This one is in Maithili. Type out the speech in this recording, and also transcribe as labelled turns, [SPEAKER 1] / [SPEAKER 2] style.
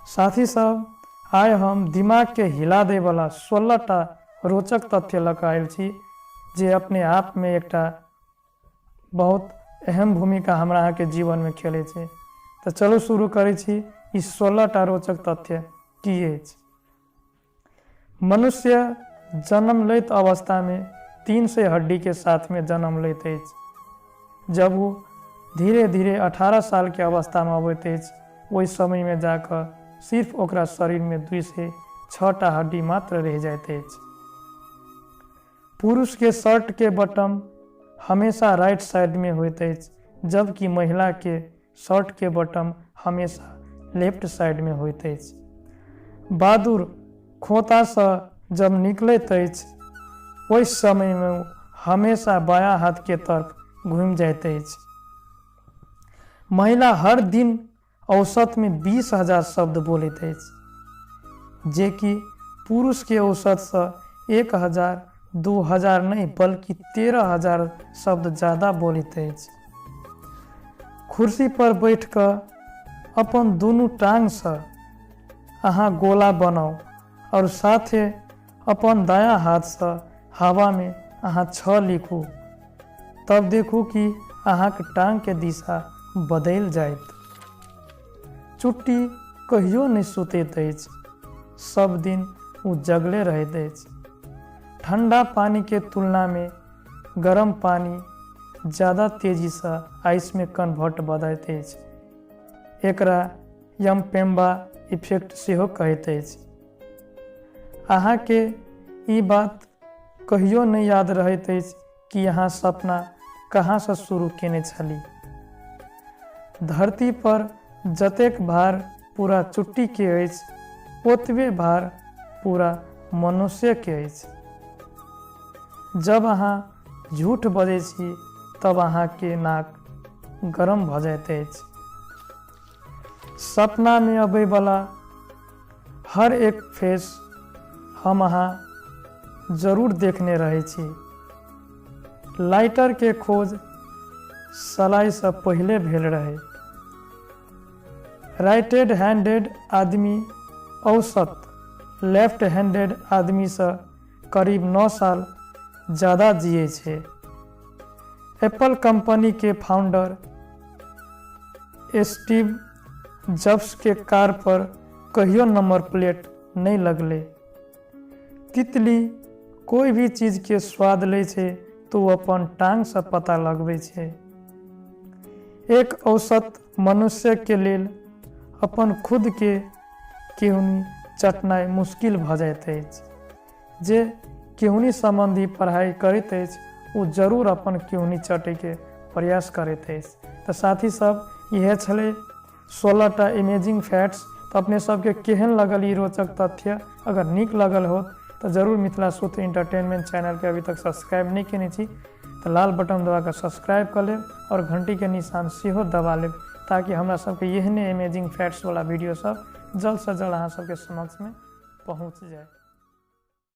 [SPEAKER 1] साथ ही सब आइ हम दिमाग के हिला दे वाला 16टा रोचक तथ्य लऽ आयल छी जे अपने आप में एकटा बहुत अहम भूमिका हमरा अहाँ के जीवन में खेले छै। तो चलो शुरू करै छी। ई 16टा रोचक तथ्य की अछि। मनुष्य जन्म लैत अवस्था में 300 हड्डी के साथ में जन्म लैत अछि। जब वो धीरे धीरे 18 साल के अवस्था में अबैत अछि ओहि समय में जाकर सिर्फ ओकरा शरीर में 2 से 6टा हड्डी मात्र रह जाइत अछि। पुरुष के शर्ट के बटन हमेशा राइट साइड में होइत अछि जबकि महिला के शर्ट के बटन हमेशा लेफ्ट साइड में होइत अछि। बादुर खोता से जब निकलैत अछि ओहि समय में हमेशा बायां हाथ के तरफ घूमि जाइत अछि। महिला हर दिन औसत में 20,000 शब्द बोलैत अछि जे कि पुरुष के औसत से 1,000 2,000 नहीं बल्कि 13,000 शब्द ज़्यादा बोलैत अछि। कुर्सी पर बैठ कर अपन दुनू टांग से अहाँ गोला बनाओ और साथे अपन दायां हाथ से हवा में अहाँ 6 लिखू, तब देखू कि अहाँ के टांग के दिशा बदल जायत। चुट्टी कहियो नहीं सुतैत अछि, सब दिन वो जगले रहैत अछि। ठंडा पानी के तुलना में गर्म पानी ज़्यादा तेजी से आइस में कन्वर्ट भऽ जाइत अछि। एकरा यमपेम्बा इफेक्ट सेहो कहैत अछि। अहाँ के ई बात कहियो नहीं याद रहैत अछि कि अहाँ सपना कहाँ से शुरू केने छली। धरती पर जतेक भार पूरा चुट्टी के अछि ओतबे भार पूरा मनुष्य के अछि। जब अहाँ झूठ बजै छी तब अहाँ के नाक गरम भऽ जाइत अछि। सपना में अबै वाला हर एक फेस हम अहाँ जरूर देखने रहे छी। लाइटर के खोज सलाई से पहले भेल रहे। राइट हैंडेड आदमी औसत लेफ्ट हैंडेड आदमी से करीब 9 साल ज़्यादा जिए छे। एप्पल कंपनी के फाउंडर स्टीव जॉब्स के कार पर कहियो नंबर प्लेट नहीं लगले। तितली कोई भी चीज के स्वाद ले छे तो अपन टांग से पता लगबै छे। एक औसत मनुष्य के लेल अपन खुद के केहूनी चटनाई मुश्किल भऽ जाइत अछि। जे केहूनी संबंधी पढ़ाई करैत अछि वो जरूर अपन केहूनी चटे के प्रयास करैत अछि। तो साथी सब यह छले 16टा इमेजिंग फैक्ट्स। तो अपने सबके केहन लगल ई रोचक तथ्य। अगर नीक लगल हो तो जरूर मिथिला सूत्र एंटरटेनमेंट चैनल के अभी तक सब्सक्राइब नहीं केने छी तो लाल बटन दबा कर सब्सक्राइब कर लेब और घंटी के निशान सेहो दबा लेब ताकि हमरा सबके एहने इमेजिंग फैक्ट्स वाला वीडियो सब जल्द से जल्द अहाँ सबके समक्ष में पहुँच जाए।